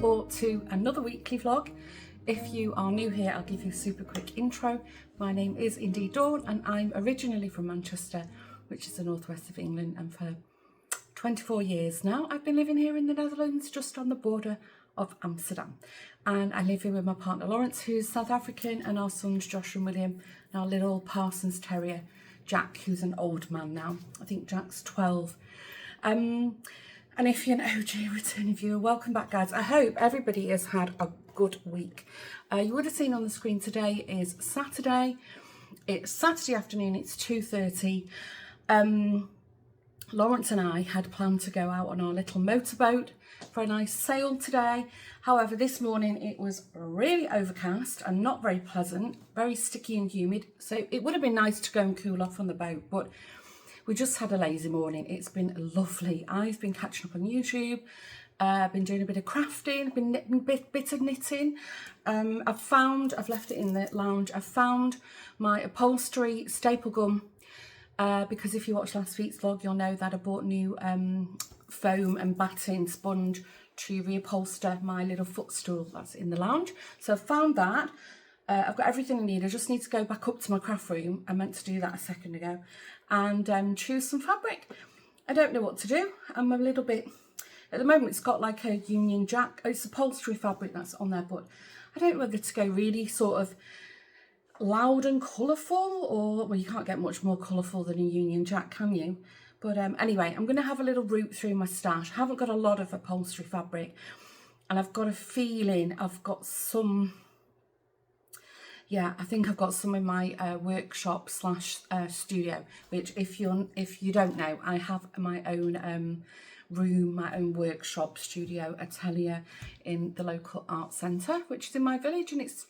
or to another weekly vlog. If you are new here, I'll give you a super quick intro. My name is indeed Dawn and I'm originally from Manchester, which is the northwest of England, and for 24 years now I've been living here in the Netherlands, just on the border of Amsterdam. And I live here with my partner Lawrence, who's South African, and our sons Josh and William, and our little Parsons Terrier Jack, who's an old man now. I think Jack's 12. And if you're an OG returning viewer, welcome back, guys. I hope everybody has had a good week. You would have seen on the screen today is Saturday. It's Saturday afternoon, it's 2:30. Lawrence and I had planned to go out on our little motorboat for a nice sail today. However, this morning it was really overcast and not very pleasant, very sticky and humid. So it would have been nice to go and cool off on the boat, but we just had a lazy morning. It's been lovely. I've been catching up on YouTube. I've been doing a bit of crafting, been knitting, bit of knitting. I've left it in the lounge. I've found my upholstery staple gun. Because if you watched last week's vlog, you'll know that I bought new foam and batting sponge to reupholster my little footstool that's in the lounge. So I've found that. I've got everything I need. I just need to go back up to my craft room. I meant to do that a second ago. And choose some fabric. I don't know what to do. I'm a little bit... At the moment, it's got like a Union Jack. It's upholstery fabric that's on there, but I don't know whether to go really sort of loud and colourful, or, well, you can't get much more colourful than a Union Jack, can you? But anyway, I'm going to have a little route through my stash. I haven't got a lot of upholstery fabric, and I've got a feeling I've got some... Yeah, I think I've got some in my workshop slash studio, which if you don't know, I have my own room, my own workshop, studio, atelier in the local art centre, which is in my village, and it's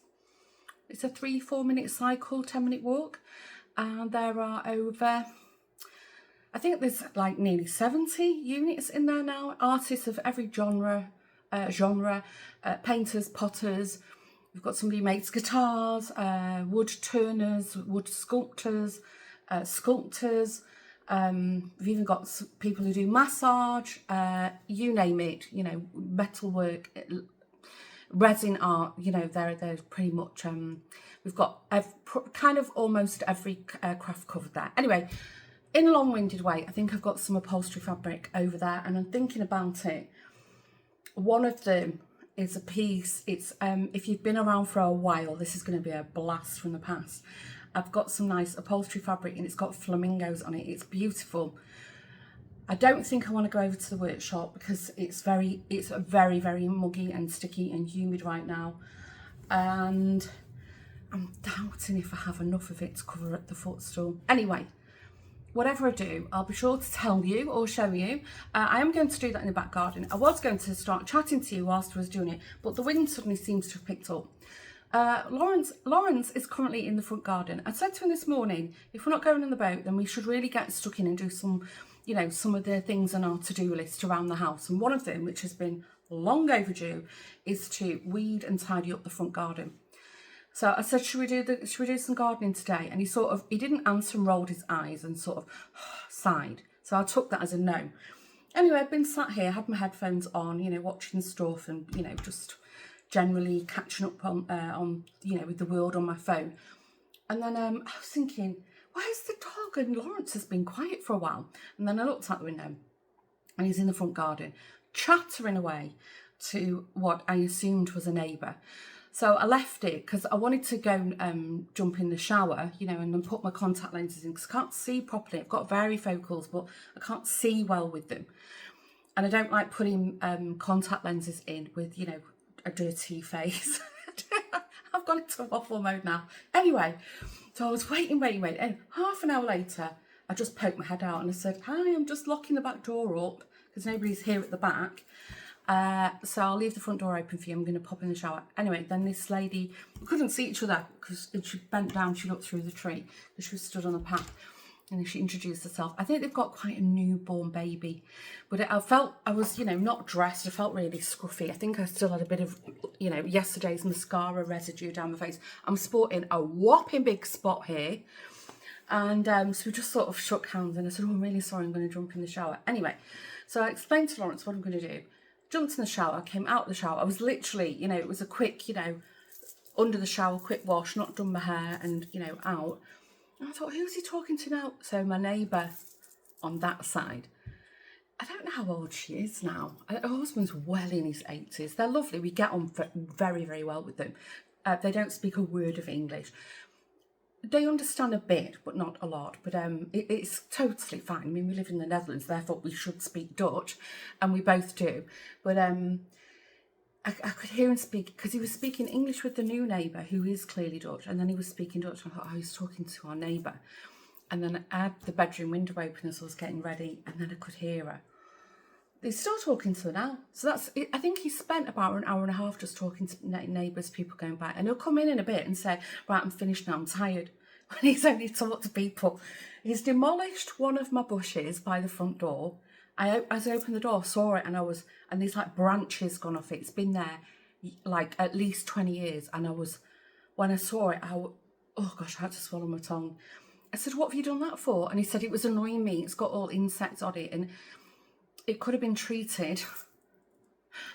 a 3-4 minute cycle, 10-minute walk, and there are over, I think there's like nearly 70 units in there now, artists of every genre, painters, potters. We've got somebody who makes guitars, wood turners, wood sculptors, sculptors. We've even got people who do massage, you name it, you know, metalwork, resin art, you know, they're pretty much, we've got kind of almost every craft covered there. Anyway, in a long-winded way, I think I've got some upholstery fabric over there, and I'm thinking about it. One of them is a piece, it's, if you've been around for a while, this is going to be a blast from the past. I've got some nice upholstery fabric and it's got flamingos on it. It's beautiful. I don't think I want to go over to the workshop because it's very muggy and sticky and humid right now. And I'm doubting if I have enough of it to cover up the footstool. Anyway, whatever I do, I'll be sure to tell you or show you. I am going to do that in the back garden. I was going to start chatting to you whilst I was doing it, but the wind suddenly seems to have picked up. Lawrence is currently in the front garden. I said to him this morning, if we're not going on the boat, then we should really get stuck in and do some, you know, some of the things on our to-do list around the house. And one of them, which has been long overdue, is to weed and tidy up the front garden. So I said, should we do some gardening today? And he didn't answer and rolled his eyes and sort of sighed. So I took that as a no. Anyway, I've been sat here, had my headphones on, you know, watching stuff and, you know, just generally catching up on you know, with the world on my phone. And then I was thinking, where's the dog? And Lawrence has been quiet for a while. And then I looked out the window and he's in the front garden, chattering away to what I assumed was a neighbour. So I left it because I wanted to go jump in the shower, you know, and then put my contact lenses in because I can't see properly. I've got varifocals, but I can't see well with them. And I don't like putting contact lenses in with, you know, a dirty face. I've gone into waffle mode now. Anyway, so I was waiting. And half an hour later, I just poked my head out and I said, hi, I'm just locking the back door up because nobody's here at the back. So I'll leave the front door open for you. I'm going to pop in the shower. Anyway, then this lady, we couldn't see each other because she bent down, she looked through the tree because she was stood on the path. And then she introduced herself. I think they've got quite a newborn baby. But I was, you know, not dressed. I felt really scruffy. I think I still had a bit of, you know, yesterday's mascara residue down my face. I'm sporting a whopping big spot here. And so we just sort of shook hands and I said, oh, I'm really sorry, I'm going to jump in the shower. Anyway, so I explained to Lawrence what I'm going to do. jumped in the shower, came out of the shower. I was literally, you know, it was a quick, you know, under the shower, quick wash, not done my hair and, you know, out. And I thought, who's he talking to now? So my neighbour on that side. I don't know how old she is now. Her husband's well in his 80s. They're lovely. We get on very, very well with them. They don't speak a word of English. They understand a bit, but not a lot. But it's totally fine. I mean, we live in the Netherlands, therefore we should speak Dutch, and we both do. But I could hear him speak, because he was speaking English with the new neighbour, who is clearly Dutch, and then he was speaking Dutch. And I thought, oh, he's talking to our neighbour. And then I had the bedroom window open as I was getting ready, and then I could hear her. He's still talking to her now. So that's, I think he spent about an hour and a half just talking to neighbours, people going by. And he'll come in a bit and say, right, I'm finished now, I'm tired. When he's only talked to people. He's demolished one of my bushes by the front door. As I opened the door, saw it, and these like branches gone off it. It's been there like at least 20 years. And when I saw it, oh gosh, I had to swallow my tongue. I said, what have you done that for? And he said, it was annoying me. It's got all insects on it and it could have been treated.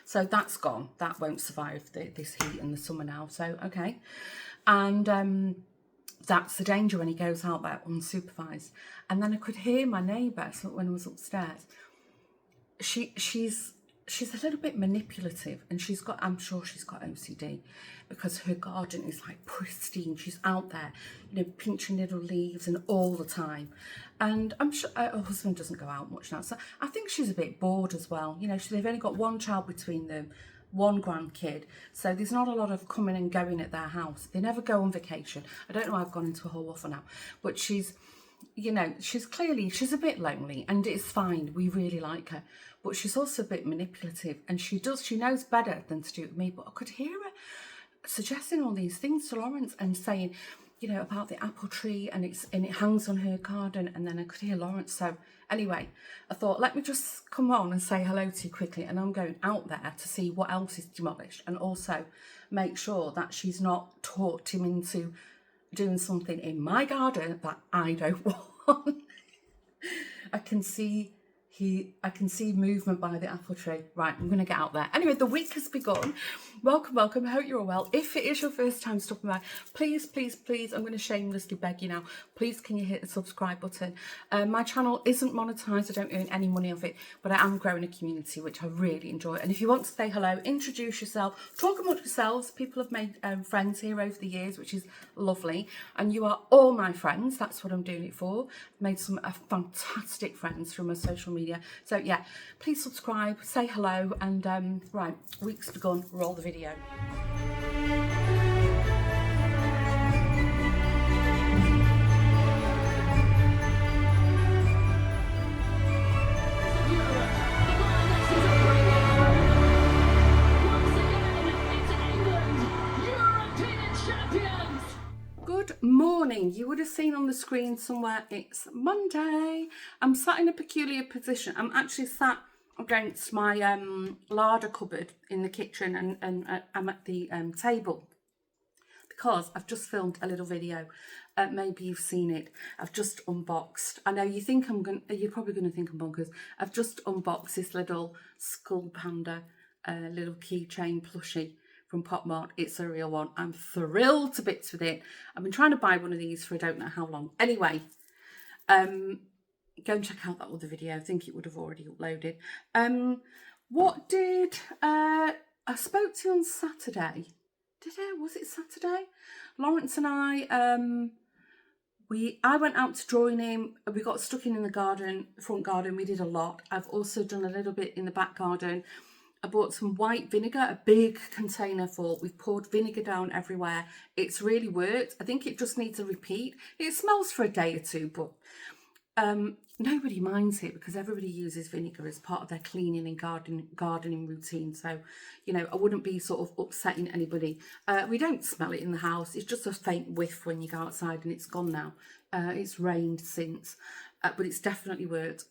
So that's gone. That won't survive this heat in the summer now. So, okay. And that's the danger when he goes out there unsupervised. And then I could hear my neighbour, so when I was upstairs, she's a little bit manipulative, and I'm sure she's got OCD, because her garden is like pristine. She's out there, you know, pinching little leaves and all the time. And I'm sure her husband doesn't go out much now. So I think she's a bit bored as well. You know, they've only got one child between them, one grandkid. So there's not a lot of coming and going at their house. They never go on vacation. I don't know why I've gone into a whole waffle now. But she's, you know, she's a bit lonely, and it's fine. We really like her. But she's also a bit manipulative, and she knows better than to do it with me. But I could hear her suggesting all these things to Lawrence and saying, you know, about the apple tree, and it hangs on her garden. And then I could hear Lawrence. So anyway, I thought, let me just come on and say hello to you quickly. And I'm going out there to see what else is demolished, and also make sure that she's not talked him into doing something in my garden that I don't want. I can see movement by the apple tree. Right, I'm going to get out there. Anyway, the week has begun. Welcome, welcome. I hope you're all well. If it is your first time stopping by, please, please, please, I'm going to shamelessly beg you now, please can you hit the subscribe button. My channel isn't monetized. I don't earn any money off it, but I am growing a community, which I really enjoy. And if you want to say hello, introduce yourself, talk amongst yourselves. People have made friends here over the years, which is lovely. And you are all my friends. That's what I'm doing it for. I've made some fantastic friends through my social media. So yeah, please subscribe, say hello, and right, week's begun. Roll the video. Good morning. You would have seen on the screen somewhere it's Monday. I'm sat in a peculiar position. I'm actually sat against my larder cupboard in the kitchen, and I'm at the table because I've just filmed a little video. Maybe you've seen it. I've just unboxed. I know you think you're probably going to think I'm bonkers. I've just unboxed this little skull panda, little keychain plushie from Pop Mart. It's a real one. I'm thrilled to bits with it. I've been trying to buy one of these for I don't know how long. Anyway, go and check out that other video. I think it would have already uploaded. What did I spoke to you on Saturday? Did I? Was it Saturday? Lawrence and I went out to join him. We got stuck in the garden, front garden. We did a lot. I've also done a little bit in the back garden. I bought some white vinegar, a big container full. We've poured vinegar down everywhere. It's really worked. I think it just needs a repeat. It smells for a day or two, but nobody minds it because everybody uses vinegar as part of their cleaning and gardening routine. So, you know, I wouldn't be sort of upsetting anybody. We don't smell it in the house. It's just a faint whiff when you go outside, and it's gone now. It's rained since, but it's definitely worked.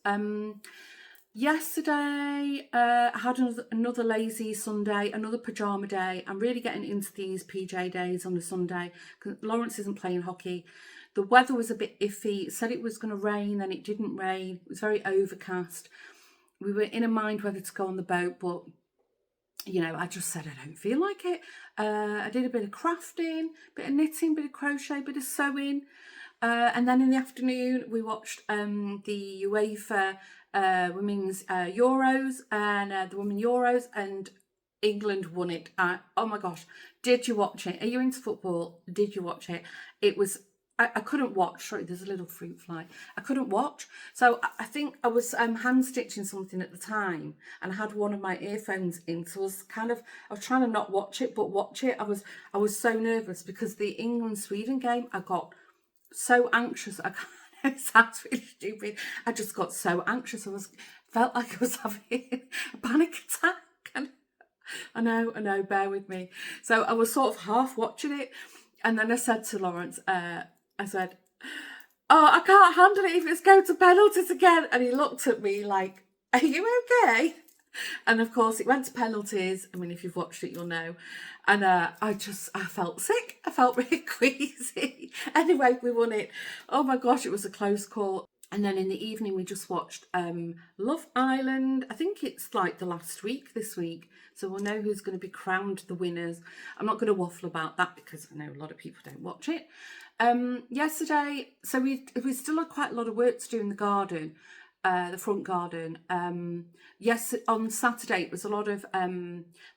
Yesterday, I had another lazy Sunday, another pyjama day. I'm really getting into these PJ days on a Sunday because Lawrence isn't playing hockey. The weather was a bit iffy. It said it was going to rain, then it didn't rain. It was very overcast. We were in a mind whether to go on the boat, but you know, I just said I don't feel like it. I did a bit of crafting, bit of knitting, bit of crochet, bit of sewing. And then in the afternoon, we watched the UEFA Women's Euros and the Women Euros, and England won it. Oh my gosh, did you watch it? Are you into football? Did you watch it? It was, I couldn't watch. Sorry, there's a little fruit fly. I couldn't watch. So I think I was hand stitching something at the time, and I had one of my earphones in. So I was trying to not watch it, but watch it. I was so nervous because the England-Sweden game, I got so anxious. It sounds really stupid. I just got so anxious. Felt like I was having a panic attack. And I know, bear with me. So I was sort of half watching it, and then I said to Lawrence, I said, "Oh, I can't handle it if it's going to penalties again." And he looked at me like, "Are you okay?" And of course it went to penalties. I mean, if you've watched it, you'll know. And I felt sick. I felt really queasy. Anyway, we won it. Oh my gosh, it was a close call. And then in the evening, we just watched Love Island. I think it's like the last week this week. So we'll know who's going to be crowned the winners. I'm not going to waffle about that because I know a lot of people don't watch it. Yesterday, so we still had quite a lot of work to do in the garden. The front garden. Yes, on Saturday it was a lot of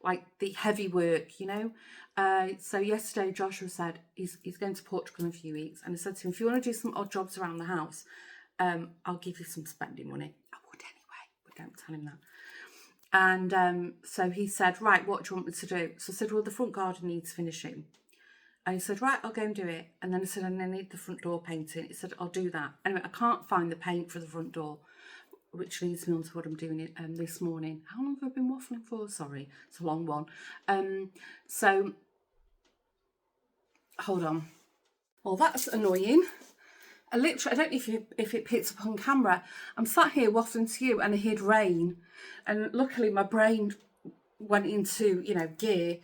like the heavy work, you know. So yesterday Joshua said he's going to Portugal in a few weeks, and I said to him, if you want to do some odd jobs around the house, I'll give you some spending money. I would anyway, but don't tell him that. And so he said, right, what do you want me to do? So I said, well, the front garden needs finishing. And he said, right, I'll go and do it. And then I said, and I need the front door painting. He said, I'll do that. Anyway, I can't find the paint for the front door, which leads me on to what I'm doing this morning. How long have I been waffling for? Sorry, it's a long one. So, hold on. Well, that's annoying. I don't know if it picks up on camera. I'm sat here waffling to you, and I heard rain. And luckily my brain went into, you know, gear.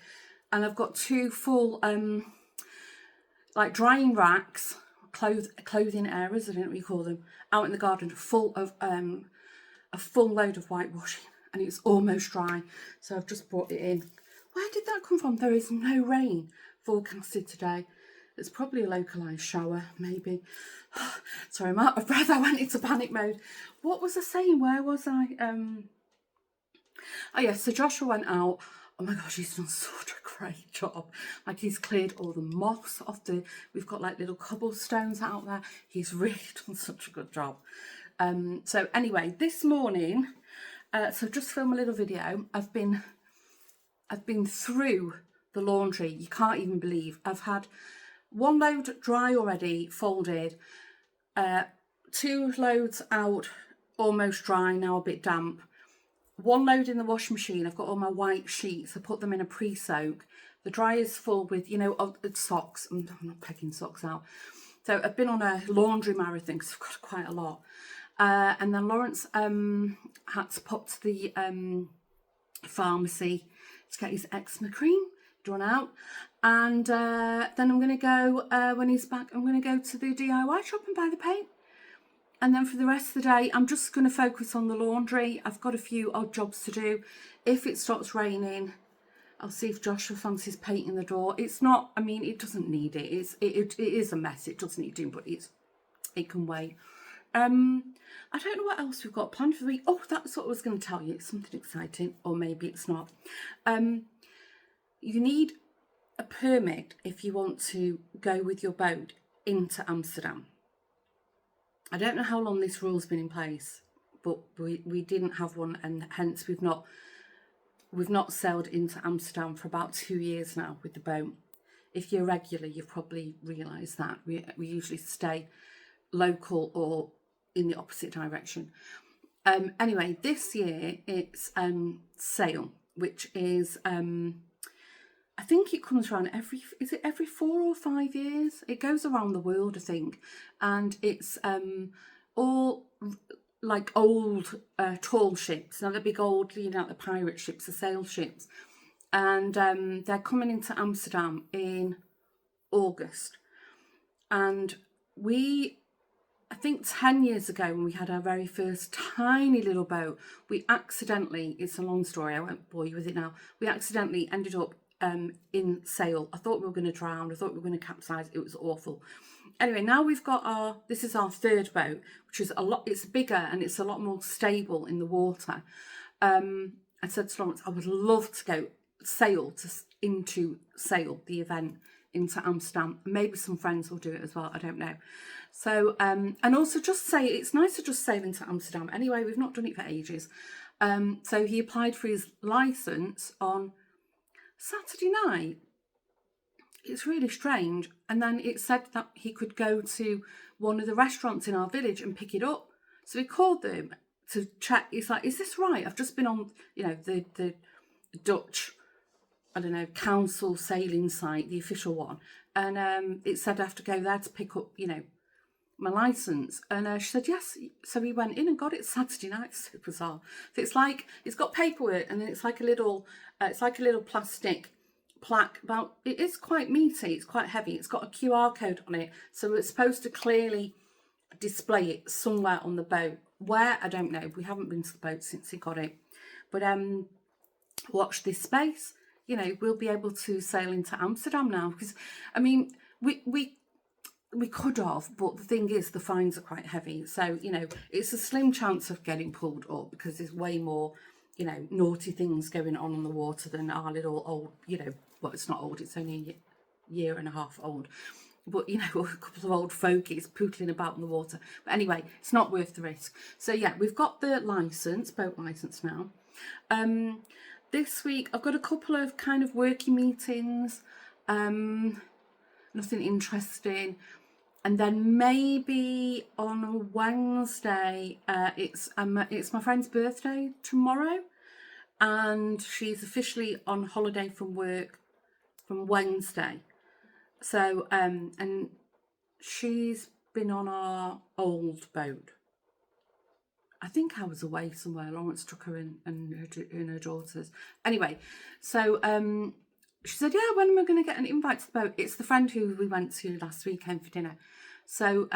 And I've got two full, like drying racks, clothing areas, I don't know what you call them, out in the garden, full of a full load of whitewashing, and it's almost dry. So I've just brought it in. Where did that come from? There is no rain forecasted today. It's probably a localised shower, maybe. Sorry, I'm out of breath. I went into panic mode. What was I saying? Where was I? Oh yeah, so Joshua went out. Oh my gosh, he's done such a great job. Like, he's cleared all the moss off we've got like little cobblestones out there. He's really done such a good job. So anyway, this morning, so just film a little video. I've been through the laundry. You can't even believe. I've had one load dry already, folded, 2 loads out, almost dry, now a bit damp. 1 load in the washing machine. I've got all my white sheets. I put them in a pre-soak. The dryer's full with, you know, socks. I'm not pegging socks out. So I've been on a laundry marathon because I've got quite a lot. And then Lawrence had to pop to the pharmacy to get his eczema cream drawn out. And then I'm going to go, when he's back, I'm going to go to the DIY shop and buy the paint. And then for the rest of the day, I'm just going to focus on the laundry. I've got a few odd jobs to do. If it stops raining, I'll see if Joshua fancies painting the door. It's not, I mean, it doesn't need it. It is a mess. It does need doing, but it can wait. I don't know what else we've got planned for the week. Oh, that's what I was going to tell you. It's something exciting, or maybe it's not. You need a permit if you want to go with your boat into Amsterdam. I don't know how long this rule's been in place, but we didn't have one, and hence we've not sailed into Amsterdam for about 2 years now with the boat. If you're regular, you've probably realised that. We usually stay local or in the opposite direction. Anyway, this year it's sail, which is I think it comes around every 4 or 5 years? It goes around the world, I think, and it's all like old tall ships. Now the big old, you know, the pirate ships, the sail ships, and they're coming into Amsterdam in August, and we I think 10 years ago when we had our very first tiny little boat, we accidentally, it's a long story, I won't bore you with it now, we accidentally ended up in sail. I thought we were going to drown, I thought we were going to capsize, it was awful. Anyway, now we've got this is our third boat, which is it's bigger and it's a lot more stable in the water. I said to Lawrence, I would love to go into sail, the event, into Amsterdam. Maybe some friends will do it as well, I don't know. So, and also it's nice to just sail into Amsterdam. Anyway, we've not done it for ages. So he applied for his licence on Saturday night. It's really strange. And then it said that he could go to one of the restaurants in our village and pick it up. So he called them to check. He's like, is this right? I've just been on, the Dutch, I don't know, council sailing site, the official one. And it said I have to go there to pick up, my licence. And she said, yes. So we went in and got it Saturday night. It's super bizarre. So it's got paperwork, and then it's like a little plastic plaque it is quite meaty, it's quite heavy, it's got a QR code on it, so it's supposed to clearly display it somewhere on the boat. Where, I don't know, we haven't been to the boat since he got it, but watch this space, we'll be able to sail into Amsterdam now, because I mean we could have, but the thing is the fines are quite heavy, so it's a slim chance of getting pulled up, because there's way more naughty things going on the water than our little old, well, it's not old, it's only a year and a half old, but a couple of old fogies pootling about in the water. But anyway, it's not worth the risk. So yeah, we've got the boat license now. This week I've got a couple of kind of working meetings, nothing interesting. And then maybe on Wednesday, it's my friend's birthday tomorrow, and she's officially on holiday from work from Wednesday. So, and she's been on our old boat. I think I was away somewhere. Lawrence took her and her daughters. Anyway, so she said, yeah, when am I going to get an invite to the boat? It's the friend who we went to last weekend for dinner. So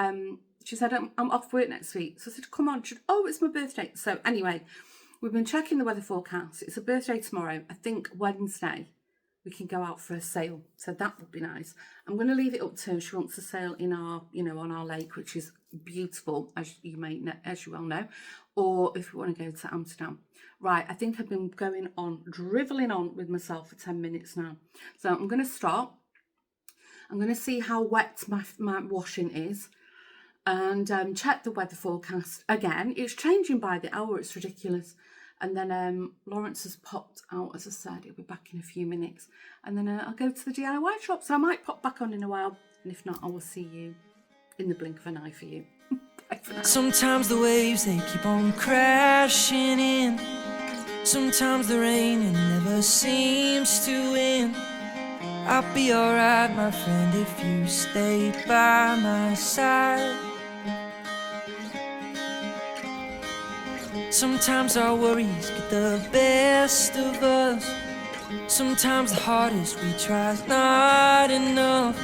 she said, I'm off work next week. So I said, come on. She said, oh, it's my birthday. So anyway, we've been checking the weather forecast. It's a birthday tomorrow. I think Wednesday we can go out for a sail. So that would be nice. I'm going to leave it up to her. She wants to sail in our, on our lake, which is beautiful, as you well know. Or if we want to go to Amsterdam. Right, I think I've been driveling on with myself for 10 minutes now. So I'm going to stop. I'm going to see how wet my washing is, and check the weather forecast again. It's changing by the hour, it's ridiculous. And then Lawrence has popped out, as I said, he'll be back in a few minutes. And then I'll go to the DIY shop, so I might pop back on in a while. And if not, I will see you in the blink of an eye for you. Bye for now. Sometimes the waves, they keep on crashing in. Sometimes the rain, it never seems to end. I'll be alright, my friend, if you stay by my side. Sometimes our worries get the best of us. Sometimes the hardest we try is not enough.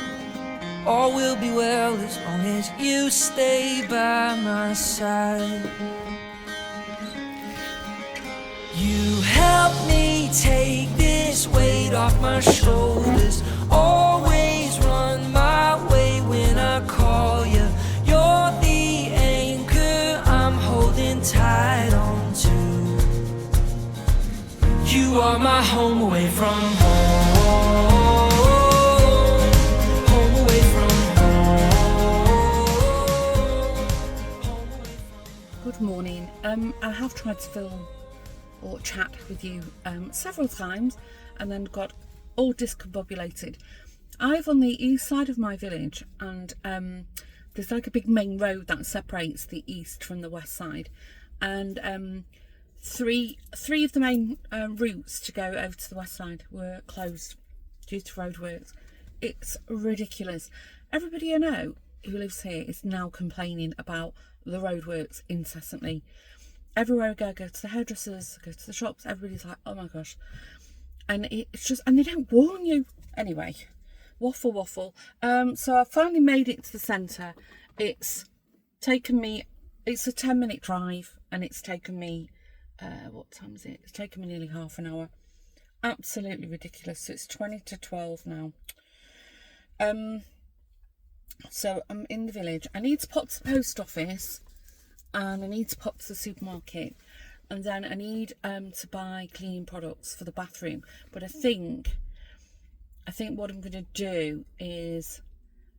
All will be well as long as you stay by my side. You help me take this weight off my shoulders. Always run my way when I call you. You're the anchor I'm holding tight on to. You are my home away from home. Home away from home. Good morning. I have tried to film or chat with you several times and then got all discombobulated. I live on the east side of my village, and there's like a big main road that separates the east from the west side, and three of the main routes to go over to the west side were closed due to roadworks. It's ridiculous. Everybody I know who lives here is now complaining about the roadworks incessantly. Everywhere I go to the hairdressers, go to the shops, everybody's like, oh my gosh. And it's just, and they don't warn you. Anyway, waffle. So I finally made it to the centre. It's taken me, it's a 10-minute drive, and it's taken me, what time is it? It's taken me nearly half an hour. Absolutely ridiculous. It's 20 to 12 now. So I'm in the village. I need to pop to the post office, and I need to pop to the supermarket, and then I need to buy cleaning products for the bathroom. But I think what I'm going to do is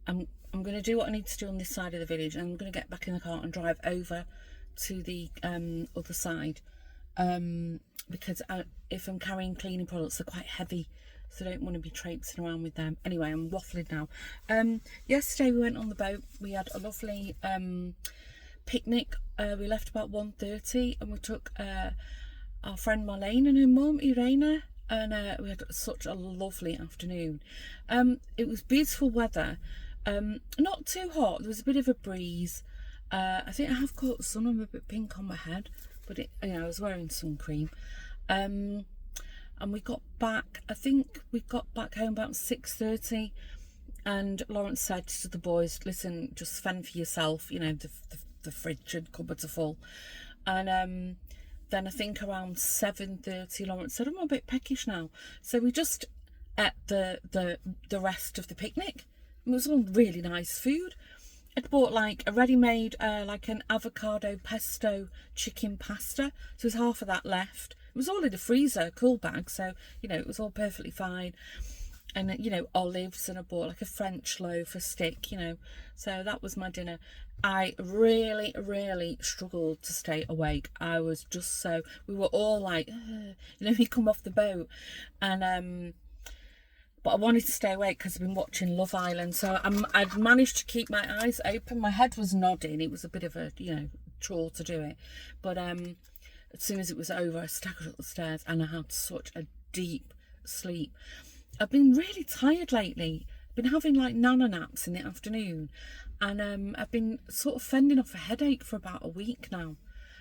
I'm going to do what I need to do on this side of the village, and I'm going to get back in the car and drive over to the other side, because if I'm carrying cleaning products, they're quite heavy, so I don't want to be traipsing around with them. Anyway, I'm waffling now. Yesterday we went on the boat. We had a lovely picnic. We left about 1:30, and we took our friend Marlene and her mum Irena, and we had such a lovely afternoon. It was beautiful weather, not too hot. There was a bit of a breeze. I think I have caught the sun. I'm a bit pink on my head, but I was wearing sun cream. And we got back, I think we got back home about 6:30, and Lawrence said to the boys, listen, just fend for yourself, the fridge and cupboards are full. And then I think around 7:30, Lawrence said, I'm a bit peckish now. So we just ate the rest of the picnic. It was all really nice food. I'd bought like a ready-made, like an avocado pesto chicken pasta. So there's half of that left. It was all in the freezer, cool bag, so, it was all perfectly fine. And, olives, and I bought like a French loaf, a stick, So that was my dinner. I really, really struggled to stay awake. I was just we were all like, we come off the boat. And, but I wanted to stay awake because I've been watching Love Island. So I'd managed to keep my eyes open. My head was nodding. It was a bit of a, chore to do it. But, as soon as it was over, I staggered up the stairs, and I had such a deep sleep. I've been really tired lately. I've been having like nana naps in the afternoon, and I've been sort of fending off a headache for about a week now.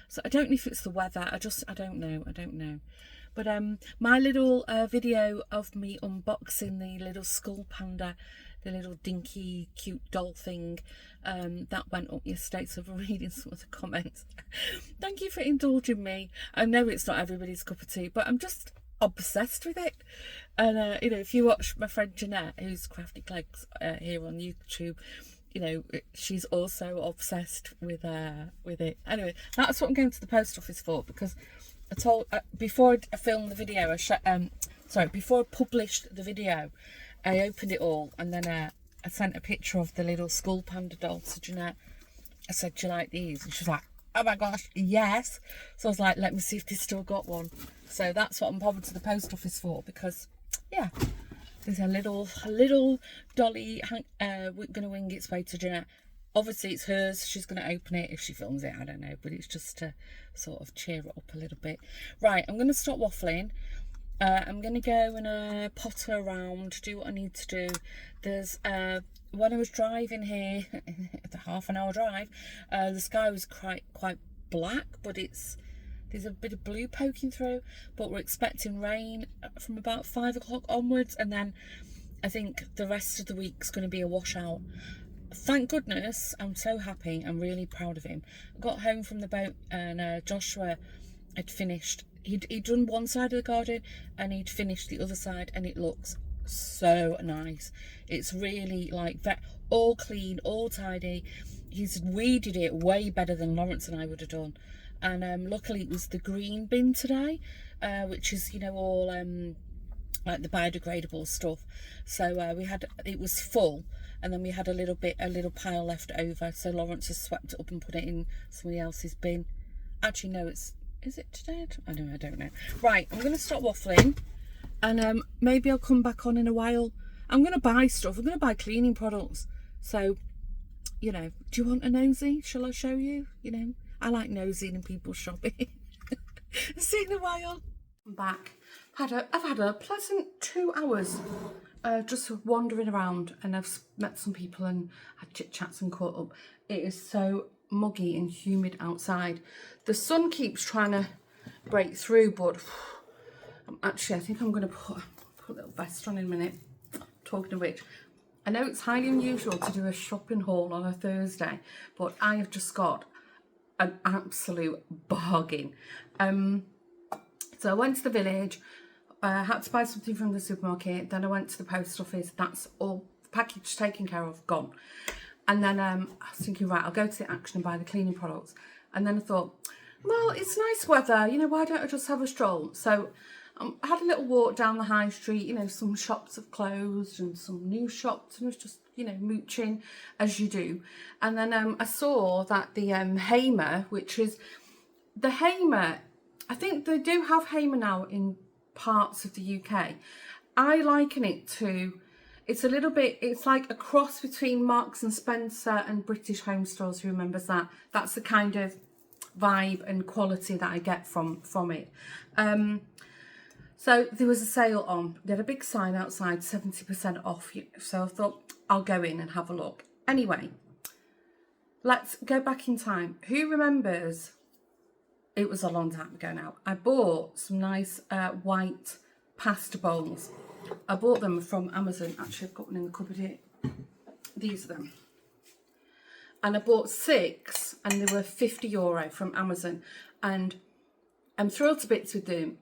So I don't know if it's the weather. I don't know. But my little video of me unboxing the little skull panda, the little dinky cute doll thing, that went up yesterday, so I'm reading some of the comments. Thank you for indulging me. I know it's not everybody's cup of tea, but I'm just obsessed with it. And if you watch my friend Jeanette, who's Crafty Clegs here on YouTube, she's also obsessed with it. Anyway, that's what I'm going to the post office for, because I told before I filmed the video, before I published the video, I opened it all, and then I sent a picture of the little skull panda doll to Jeanette. I said, do you like these? And she's like, oh my gosh, yes. So I was like, let me see if they've still got one. So that's what I'm popping to the post office for, because there's a little dolly going to wing its way to Jeanette. Obviously it's hers. She's going to open it if she films it, I don't know, but it's just to sort of cheer it up a little bit. Right, I'm going to stop waffling. I'm going to go and potter around, do what I need to do. There's when I was driving here, the half an hour drive, the sky was quite black, but there's a bit of blue poking through. But we're expecting rain from about 5 o'clock onwards, and then I think the rest of the week's going to be a washout. Thank goodness. I'm so happy. I'm really proud of him. I got home from the boat, and Joshua had finished. He'd done one side of the garden, and he'd finished the other side, and it looks so nice. It's really like all clean, all tidy. He's weeded it way better than Lawrence and I would have done. And luckily it was the green bin today, which is all like the biodegradable stuff. So it was full, and then we had a little pile left over. So Lawrence has swept it up and put it in somebody else's bin. Actually, no, is it today? I don't know. Right, I'm going to stop waffling, and maybe I'll come back on in a while. I'm going to buy stuff. I'm going to buy cleaning products. So, do you want a nosy? Shall I show you? I like nosing in people's shopping. See you in a while. I'm back. I've had a pleasant 2 hours just wandering around, and I've met some people and had chit chats and caught up. It is so muggy and humid outside. The sun keeps trying to break through, but I think I'm going to put a little vest on in a minute. Talking of which, I know it's highly unusual to do a shopping haul on a Thursday, but I have just got an absolute bargain. So I went to the village, had to buy something from the supermarket, then I went to the post office. That's all package taken care of, gone. And then I was thinking, right, I'll go to the Action and buy the cleaning products. And then I thought, well, it's nice weather, you know, why don't I just have a stroll? So I had a little walk down the high street, you know, some shops have closed and some new shops, and I was just, you know, mooching as you do. And then I saw that the Hamer, which is the Hamer, I think they do have Hamer now in parts of the UK. I liken it to, it's a little bit, it's like a cross between Marks and Spencer and British Home Stores, who remembers that? That's the kind of vibe and quality that I get from it. So there was a sale on. They had a big sign outside, 70% off. So I thought, I'll go in and have a look. Anyway, let's go back in time. Who remembers? It was a long time ago now. I bought some nice white pasta bowls. I bought them from Amazon. Actually, I've got one in the cupboard here. These are them. And I bought 6 and they were €50 from Amazon. And I'm thrilled to bits with them.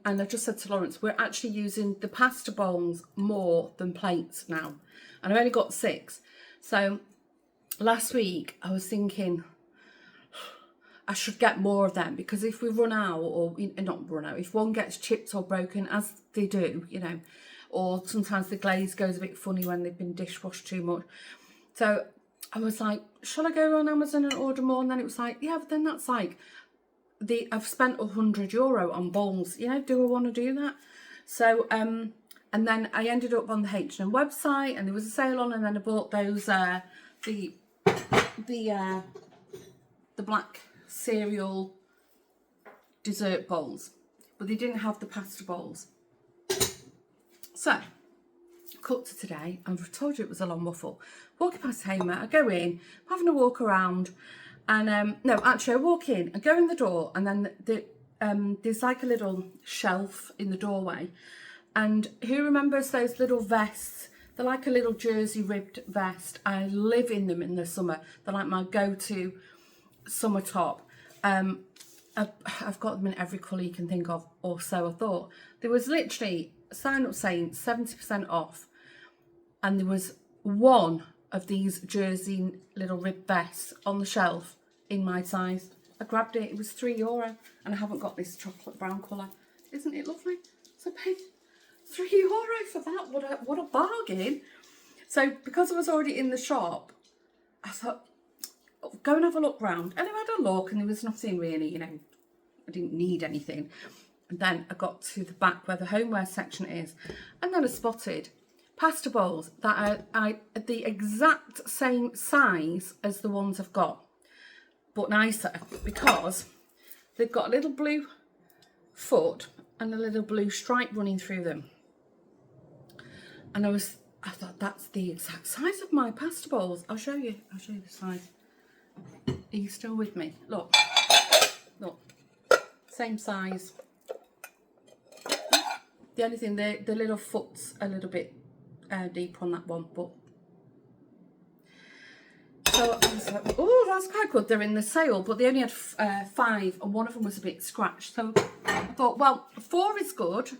And I just said to Lawrence, we're actually using the pasta bowls more than plates now. And I've only got 6. So last week I was thinking I should get more of them, because if we run out, or not run out, if one gets chipped or broken, as they do, you know, or sometimes the glaze goes a bit funny when they've been dishwashed too much. So I was like, shall I go on Amazon and order more? And then it was like, yeah, but then that's like, I've spent €100 on bowls, you know, do I want to do that? So and then I ended up on the H&M website, and there was a sale on, and then I bought those the black cereal dessert bowls, but they didn't have the pasta bowls. So cut to today, I've told you it was a long waffle. Walking past Hamer, I go in, having a walk around. And no, actually, I walk in, I go in the door, and then there's like a little shelf in the doorway. And who remembers those little vests? They're like a little jersey ribbed vest. I live in them in the summer. They're like my go-to summer top. I've got them in every colour you can think of, or so I thought. There was literally a sign up saying 70% off. And there was one of these jersey little rib vests on the shelf in my size. I grabbed it. It was €3, and I haven't got this chocolate brown colour. Isn't it lovely? So I paid €3 for that. What a bargain. So because I was already in the shop, I thought, oh, go and have a look round. And I had a look, and there was nothing really, you know, I didn't need anything. And then I got to the back where the homeware section is, and then I spotted pasta bowls that are the exact same size as the ones I've got, but nicer, because they've got a little blue foot and a little blue stripe running through them. And I thought, that's the exact size of my pasta bowls. I'll show you the size. Are you still with me? Look, same size. The only thing, the little foot's a little bit deep on that one, but so I was like, oh, that's quite good. They're in the sale, but they only had 5, and one of them was a bit scratched. So I thought, well, 4 is good.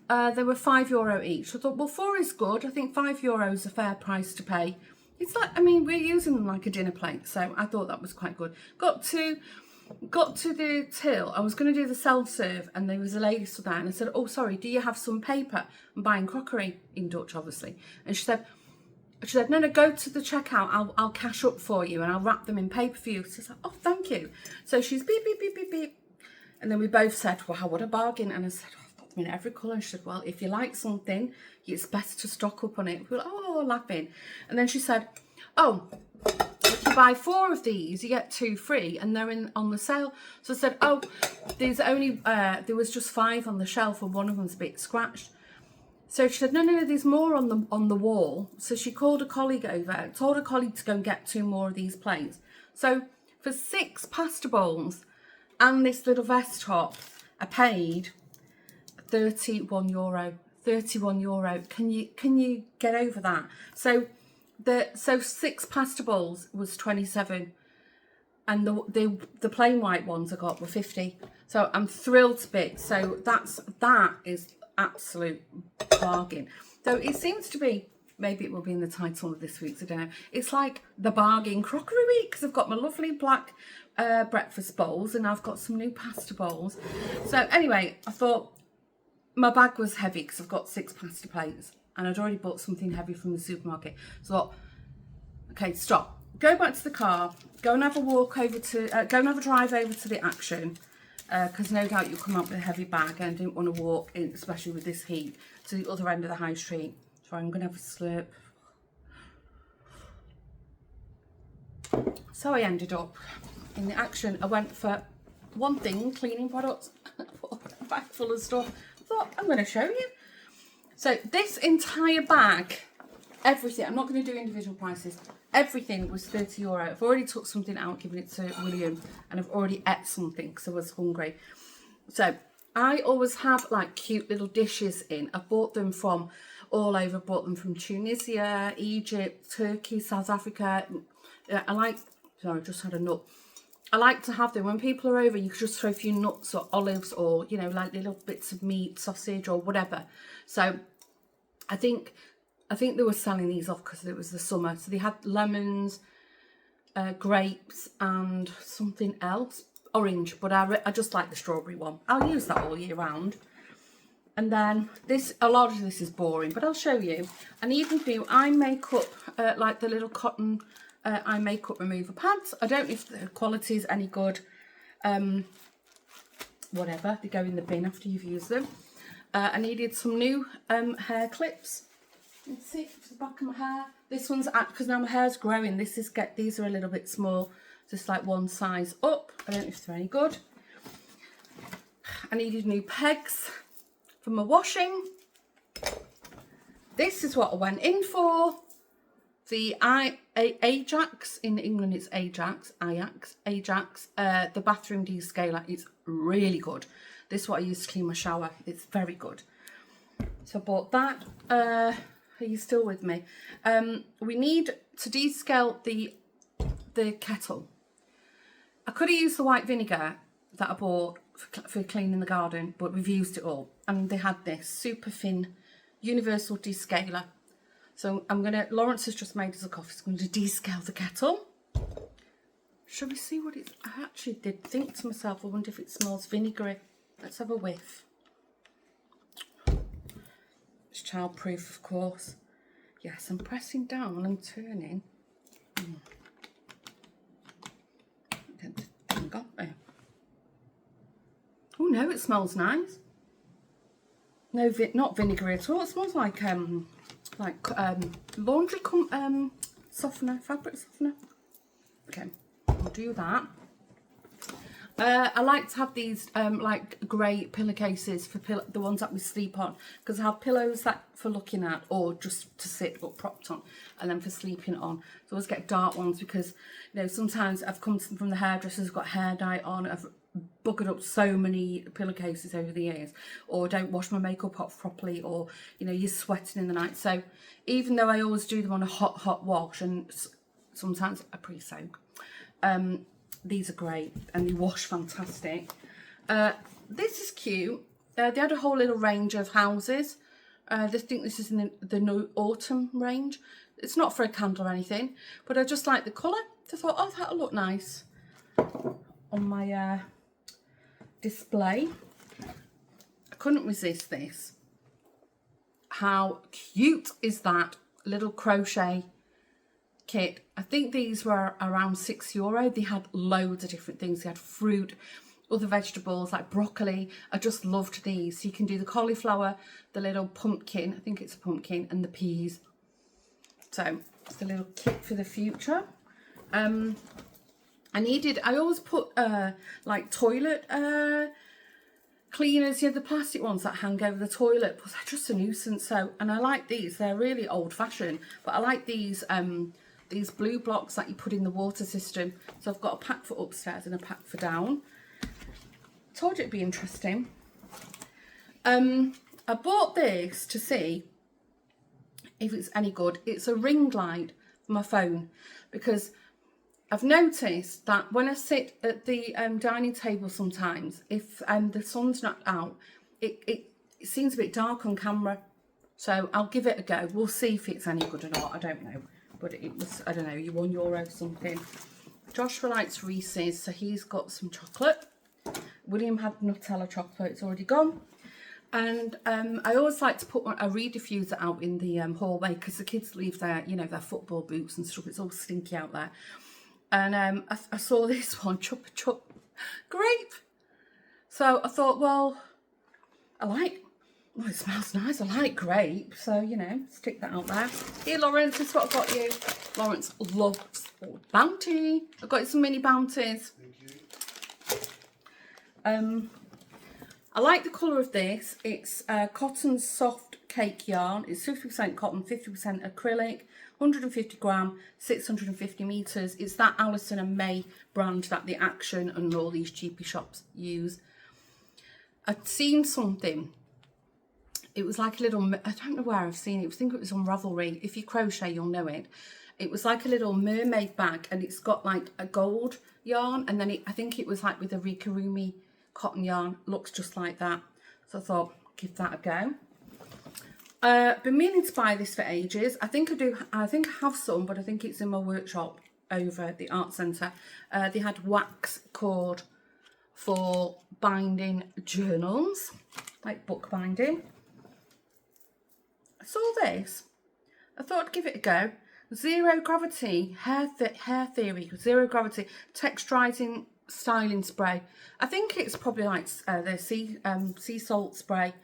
They were €5 each. So I thought, well, 4 is good. I think €5 is a fair price to pay. It's like, I mean, we're using them like a dinner plate, so I thought that was quite good. Got to the till. I was going to do the self-serve, and there was a lady stood there, and I said, oh, sorry, do you have some paper? I'm buying crockery, in Dutch, obviously. And she said, no, go to the checkout. I'll cash up for you, and I'll wrap them in paper for you. So I was like, oh, thank you. So she's beep, beep, beep, beep, beep. And then we both said, wow, what a bargain. And I said, oh, I've got them in every colour. And she said, well, if you like something, it's best to stock up on it. We were like, oh, laughing. And then she said, oh, if you buy 4 of these, you get 2 free, and they're on the sale. So I said, oh, there's only there was just 5 on the shelf, and one of them's a bit scratched. So she said, no, there's more on the wall. So she called a colleague over, told a colleague to go and get 2 more of these plates. So for 6 pasta bowls and this little vest top, I paid €31. €31. Can you get over that? So So 6 pasta bowls was 27, and the plain white ones I got were 50. So I'm thrilled to bits. So that is absolute bargain. So it seems to be, maybe it will be in the title of this week's, I don't know. It's like the bargain crockery week, because I've got my lovely black breakfast bowls, and I've got some new pasta bowls. So anyway, I thought my bag was heavy because I've got 6 pasta plates, and I'd already bought something heavy from the supermarket. So I thought, okay, stop. Go back to the car. Go and have a walk over to, go and have a drive over to the Action, because no doubt you'll come up with a heavy bag, and I didn't want to walk in, especially with this heat, to the other end of the high street. So I'm going to have a slurp. So I ended up in the Action. I went for one thing, cleaning products, a bag full of stuff. I thought, I'm going to show you. So this entire bag, everything, I'm not going to do individual prices, everything was €30. I've already took something out, given it to William, and I've already ate something because I was hungry. So I always have like cute little dishes in. I bought them from all over. Bought them from Tunisia, Egypt, Turkey, South Africa. I like, sorry, I just had a nut. I like to have them when people are over. You could just throw a few nuts or olives, or, you know, like little bits of meat, sausage or whatever. So I think they were selling these off because it was the summer. So they had lemons, grapes, and something else, orange. But I just like the strawberry one. I'll use that all year round. And then this, a lot of this is boring, but I'll show you. And even do eye makeup, like the little cotton eye makeup remover pads. I don't know if the quality is any good. Whatever, they go in the bin after you've used them. I needed some new hair clips. Let's see, for the back of my hair. This one's because now my hair's growing. These are a little bit small, just like one size up. I don't know if they're any good. I needed new pegs for my washing. This is what I went in for. The Ajax, in England it's Ajax, the bathroom descaler. It's really good. This is what I use to clean my shower. It's very good. So I bought that. Are you still with me? We need to descale the kettle. I could have used the white vinegar that I bought for cleaning the garden, but we've used it all. And they had this super thin universal descaler. So Lawrence has just made us a coffee, so I'm going to descale the kettle. Shall we see what it's, I actually did think to myself, I wonder if it smells vinegary. Let's have a whiff. It's childproof, of course. Yes, I'm pressing down and turning. Oh no, it smells nice. No, not vinegary at all. It smells like laundry softener, fabric softener. Okay, I'll do that. I like to have these like grey pillowcases for the ones that we sleep on, because I have pillows that for looking at or just to sit or propped on, and then for sleeping on. So I always get dark ones because, you know, sometimes I've come from the hairdressers, got hair dye on, I've buggered up so many pillowcases over the years, or don't wash my makeup off properly, or, you know, you're sweating in the night. So even though I always do them on a hot wash and sometimes a pre-soak, these are great and they wash fantastic. This is cute. They had a whole little range of houses. I think this is in the autumn range. It's not for a candle or anything, but I just like the colour. So I thought, oh, that'll look nice on my display. I couldn't resist this. How cute is that little crochet kit? I think these were around €6. They had loads of different things. They had fruit, other vegetables like broccoli. I just loved these. So you can do the cauliflower, the little pumpkin, I think it's a pumpkin, and the peas. So it's a little kit for the future. I always put like toilet cleaners, you know, the plastic ones that hang over the toilet, but they're just a nuisance. So, and I like these. They're really old-fashioned, but I like these blue blocks that you put in the water system. So I've got a pack for upstairs and a pack for down. Told you it'd be interesting. I bought this to see if it's any good. It's a ring light my phone, because I've noticed that when I sit at the dining table sometimes, if the sun's not out, it seems a bit dark on camera. So I'll give it a go. We'll see if it's any good or not. I don't know. But it was, I don't know, €1 something. Joshua likes Reese's, so he's got some chocolate. William had Nutella chocolate. It's already gone. And I always like to put a reed diffuser out in the hallway, because the kids leave their, you know, their football boots and stuff. It's all stinky out there. And I saw this one, Chupa Chup grape. So I thought, well, it smells nice. I like grape. So, you know, stick that out there. Here, Lawrence, this is what I've got you. Lawrence loves Bounty. I've got you some mini Bounties. Thank you. I like the colour of this. It's cotton soft cake yarn. It's 50% cotton, 50% acrylic. 150 gram, 650 meters. It's that Alison and May brand that the Action and all these cheapy shops use. I'd seen something. It was like a little, I don't know where I've seen it. I think it was on Ravelry. If you crochet, you'll know it. It was like a little mermaid bag, and it's got like a gold yarn, and then I think it was like with a Rikarumi cotton yarn. Looks just like that. So I thought, give that a go. Been meaning to buy this for ages. I think I have some, but I think it's in my workshop over at the art centre. They had wax cord for binding journals, like book binding. I saw this. I thought I'd give it a go. Zero gravity hair theory. Zero gravity texturizing styling spray. I think it's probably like the sea salt spray.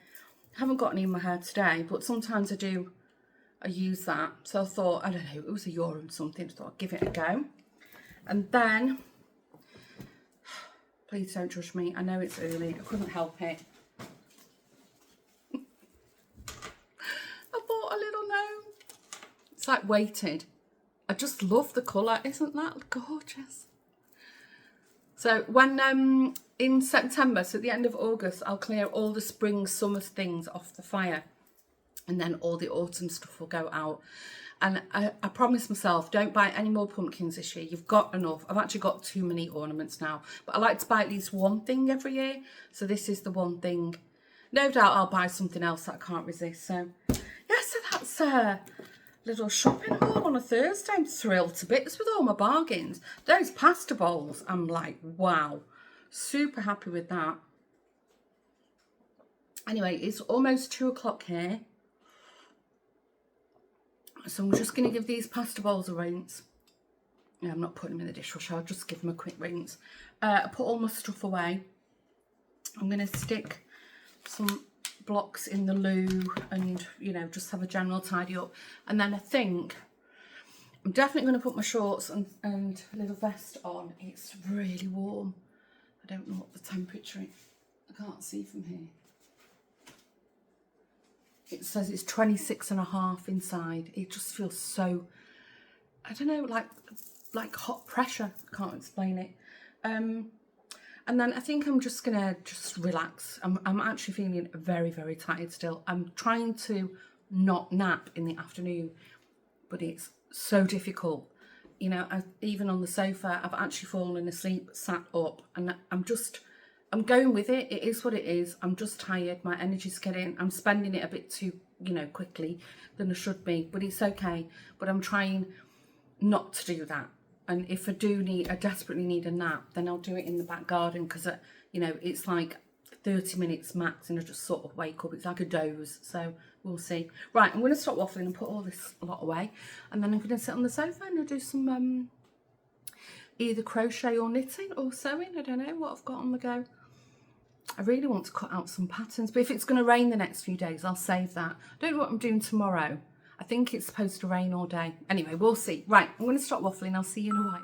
I haven't got any in my hair today, but sometimes I use that. So I thought, I don't know, it was €1 and something. I thought I'd give it a go. And then, please don't judge me. I know it's early. I couldn't help it. I bought a little gnome. It's like weighted. I just love the colour. Isn't that gorgeous? So when in September, so at the end of August, I'll clear all the spring, summer things off the fire, and then all the autumn stuff will go out. And I promised myself, don't buy any more pumpkins this year. You've got enough. I've actually got too many ornaments now, but I like to buy at least one thing every year. So this is the one thing. No doubt I'll buy something else that I can't resist. So yeah, so that's little shopping haul on a Thursday. I'm thrilled to bits with all my bargains. Those pasta bowls, I'm like, wow, super happy with that. Anyway, it's almost 2 o'clock here, so I'm just going to give these pasta bowls a rinse. Yeah, I'm not putting them in the dishwasher. I'll just give them a quick rinse. I put all my stuff away. I'm going to stick some blocks in the loo and, you know, just have a general tidy up. And then I think I'm definitely going to put my shorts and a little vest on. It's really warm. I don't know what the temperature is. I can't see from here. It says it's 26.5 inside. It just feels so, I don't know, like hot pressure. I can't explain it. And then I think I'm just gonna relax. I'm actually feeling very, very tired still. I'm trying to not nap in the afternoon, but it's so difficult. You know, even on the sofa, I've actually fallen asleep, sat up, and I'm going with it. It is what it is. I'm just tired. My energy's getting, I'm spending it a bit too, you know, quickly than I should be, but it's okay. But I'm trying not to do that. And if I desperately need a nap, then I'll do it in the back garden, because, you know, it's like 30 minutes max and I just sort of wake up. It's like a doze. So we'll see. Right, I'm going to stop waffling and put all this lot away. And then I'm going to sit on the sofa and I'll do some either crochet or knitting or sewing. I don't know what I've got on the go. I really want to cut out some patterns. But if it's going to rain the next few days, I'll save that. I don't know what I'm doing tomorrow. I think it's supposed to rain all day. Anyway, we'll see. Right, I'm going to stop waffling. I'll see you in a while.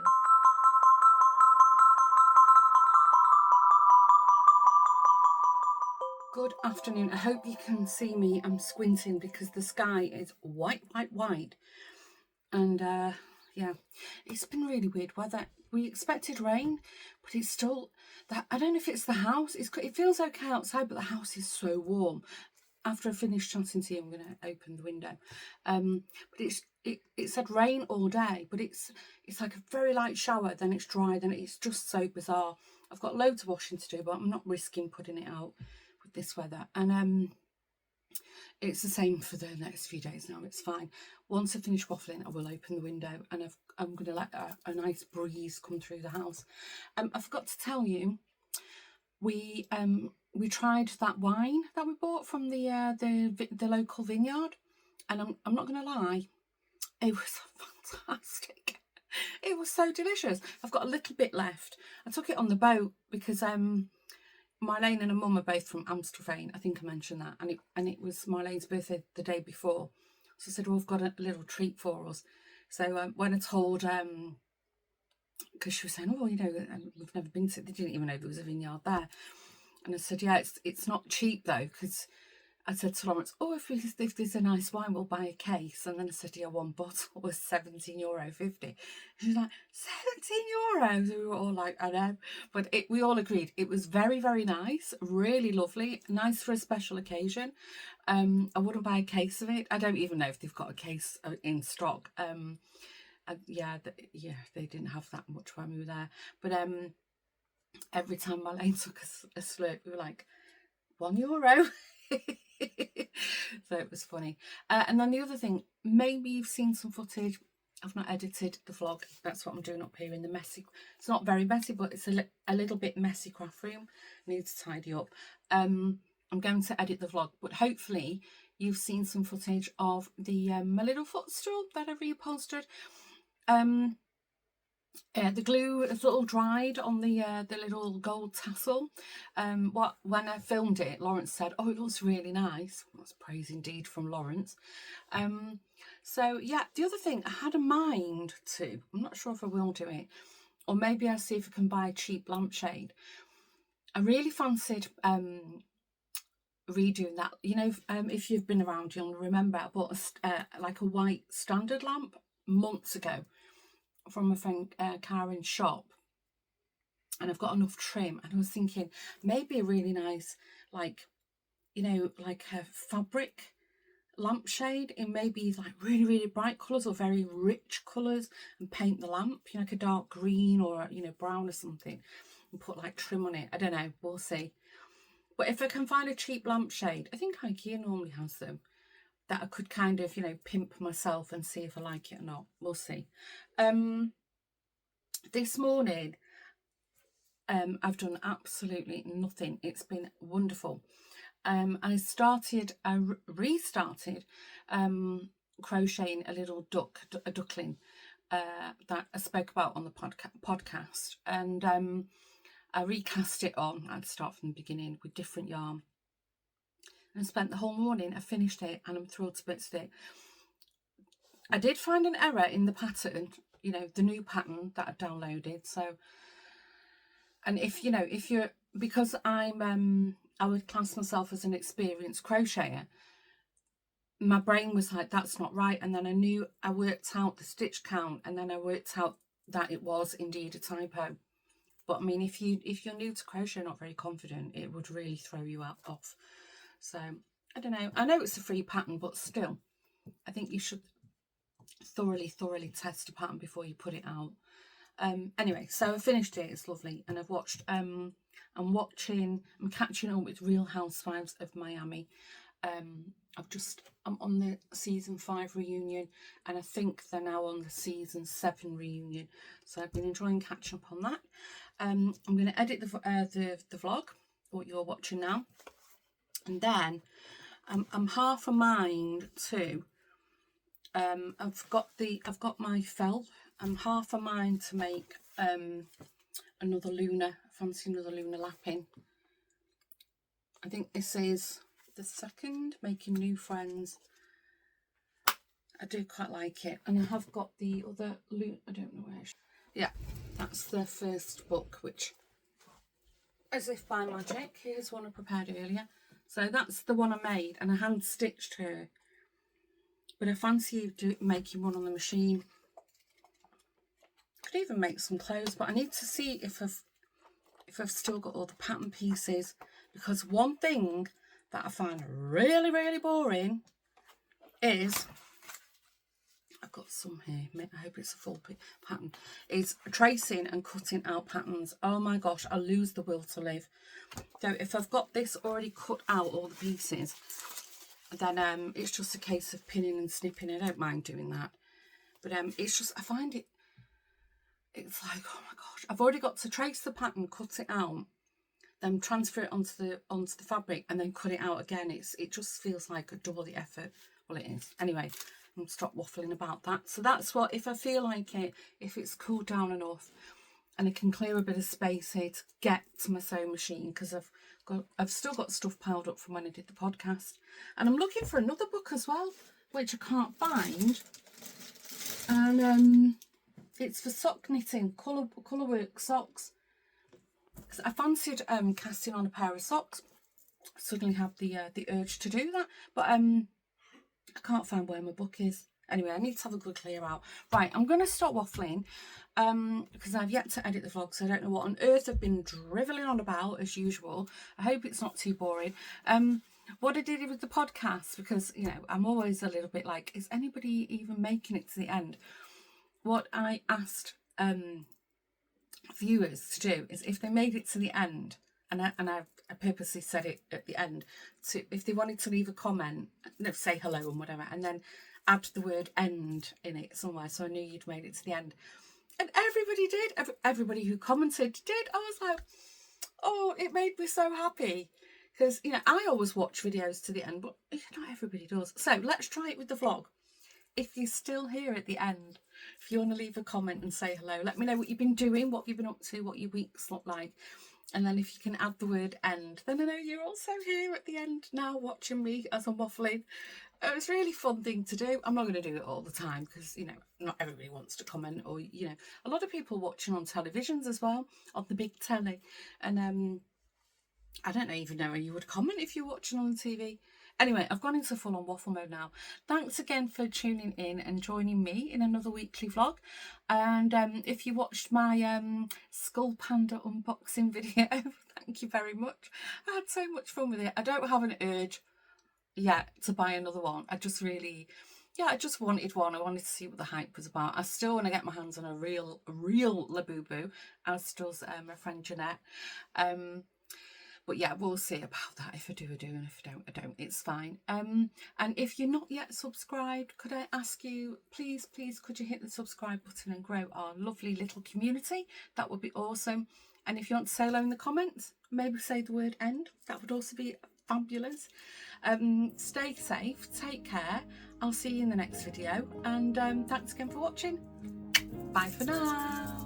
Good afternoon. I hope you can see me. I'm squinting because the sky is white. And yeah, it's been really weird weather. We expected rain, but it's still, I don't know if it's the house. It feels okay outside, but the house is so warm. after I finish chatting to you, I'm going to open the window. But it said rain all day, but it's like a very light shower, then it's dry, then it's just so bizarre. I've got loads of washing to do, but I'm not risking putting it out with this weather. And it's the same for the next few days now. It's fine. Once I finish waffling, I will open the window, and I'm going to let a nice breeze come through the house. I forgot to tell you, we tried that wine that we bought from the local vineyard, and I'm not going to lie, it was fantastic. It was so delicious. I've got a little bit left. I took it on the boat because Marlene and her mum are both from Amstelveen. I think I mentioned that, and it was Marlene's birthday the day before, so I said, well, I've got a little treat for us. So when I told because she was saying, oh, you know, we've never been to, they didn't even know there was a vineyard there. And I said, yeah, it's not cheap though, because I said to Lawrence, oh, if there's a nice wine, we'll buy a case. And then I said, yeah, one bottle was €17.50. She's like, €17? We were all like, I know. But we all agreed it was very, very nice, really lovely, nice for a special occasion. I wouldn't buy a case of it. I don't even know if they've got a case in stock. Yeah, they didn't have that much when we were there. But every time Marlene took a slurp, we were like, €1. So it was funny. And then the other thing, maybe you've seen some footage. I've not edited the vlog. That's what I'm doing up here in the messy. It's not very messy, but it's a little bit messy craft room. Needs to tidy up. I'm going to edit the vlog, but hopefully you've seen some footage of the my little footstool that I reupholstered. The glue is a little dried on the little gold tassel. When I filmed it, Lawrence said, oh, it looks really nice. That's praise indeed from Lawrence. So yeah, the other thing I had a mind to, I'm not sure if I will do it, or maybe I'll see if I can buy a cheap lampshade. I really fancied redoing that. You know, if you've been around, you'll remember I bought like a white standard lamp months ago from my friend Karen's shop, and I've got enough trim, and I was thinking maybe a really nice, like, you know, like a fabric lampshade in maybe like really, really bright colours or very rich colours, and paint the lamp, you know, like a dark green or, you know, brown or something, and put like trim on it. I don't know, we'll see. But if I can find a cheap lampshade, I think IKEA normally has them, that I could kind of, you know, pimp myself and see if I like it or not. We'll see. This morning, I've done absolutely nothing. It's been wonderful. I restarted crocheting a little duckling that I spoke about on the podcast, and I recast it on. I'd start from the beginning with different yarn. And spent the whole morning. I finished it and I'm thrilled to bits with it. I did find an error in the pattern, you know, the new pattern that I downloaded. So, and if you're, because I would class myself as an experienced crocheter, my brain was like, that's not right. And then I worked out the stitch count, and then I worked out that it was indeed a typo. But I mean, if you're new to crochet, not very confident, it would really throw you off. So I don't know. I know it's a free pattern, but still, I think you should thoroughly test a pattern before you put it out. Anyway, so I finished it. It's lovely, and I've watched. I'm catching up with Real Housewives of Miami. I'm on the season 5 reunion, and I think they're now on the season 7 reunion. So I've been enjoying catching up on that. I'm going to edit the vlog, what you're watching now. And then I'm half a mind to I've got my felt. I'm half a mind to make another lunar. I fancy another lunar lapping. I think this is the second, making new friends. I do quite like it, and I have got the other I don't know where. Yeah, that's the first book, which, as if by magic, here's one I prepared earlier. So that's the one I made, and I hand stitched her. But I fancy making one on the machine. Could even make some clothes, but I need to see if I've still got all the pattern pieces, because one thing that I find really, really boring is, I've got some here, I hope it's a full pattern, is tracing and cutting out patterns. Oh my gosh, I lose the will to live. So if I've got this already cut out, all the pieces, then it's just a case of pinning and snipping. I don't mind doing that. But it's just, I find it's like, oh my gosh, I've already got to trace the pattern, cut it out, then transfer it onto the fabric and then cut it out again. It just feels like a double the effort. Well, it is. Anyway, I'm gonna stop waffling about that. So that's what, if I feel like it, if it's cooled down enough and I can clear a bit of space here to get to my sewing machine, because I've still got stuff piled up from when I did the podcast, and I'm looking for another book as well, which I can't find, and it's for sock knitting, colourwork socks, because I fancied casting on a pair of socks. I suddenly have the urge to do that, but I can't find where my book is. Anyway, I need to have a good clear out. Right, I'm going to stop waffling because I've yet to edit the vlog, so I don't know what on earth I've been drivelling on about as usual. I hope it's not too boring. What I did with the podcast, because, you know, I'm always a little bit like, is anybody even making it to the end? What I asked viewers to do is, if they made it to the end, and I purposely said it at the end, to, if they wanted to leave a comment, say hello and whatever, and then add the word end in it somewhere, so I knew you'd made it to the end. And everybody did. Everybody who commented did. I was like, oh, it made me so happy. Because, you know, I always watch videos to the end, but not everybody does. So let's try it with the vlog. If you're still here at the end, if you want to leave a comment and say hello, let me know what you've been doing, what you've been up to, what your weeks look like. And then if you can add the word end, then I know you're also here at the end now watching me as I'm waffling. It was a really fun thing to do. I'm not going to do it all the time because, you know, not everybody wants to comment, or, you know, a lot of people watching on televisions as well, on the big telly. And I don't even know you would comment if you're watching on the TV. Anyway, I've gone into full-on waffle mode now. Thanks again for tuning in and joining me in another weekly vlog. And if you watched my Skull Panda unboxing video, thank you very much. I had so much fun with it. I don't have an urge yet to buy another one. I just really, I just wanted one. I wanted to see what the hype was about. I still want to get my hands on a real Labubu, as does my friend Jeanette. But yeah, we'll see about that. If I do, I do, and if I don't, I don't. It's fine. And if you're not yet subscribed, could I ask you, please, could you hit the subscribe button and grow our lovely little community? That would be awesome. And if you want to say hello in the comments, maybe say the word end. That would also be fabulous. Stay safe, take care. I'll see you in the next video. And thanks again for watching. Bye for now.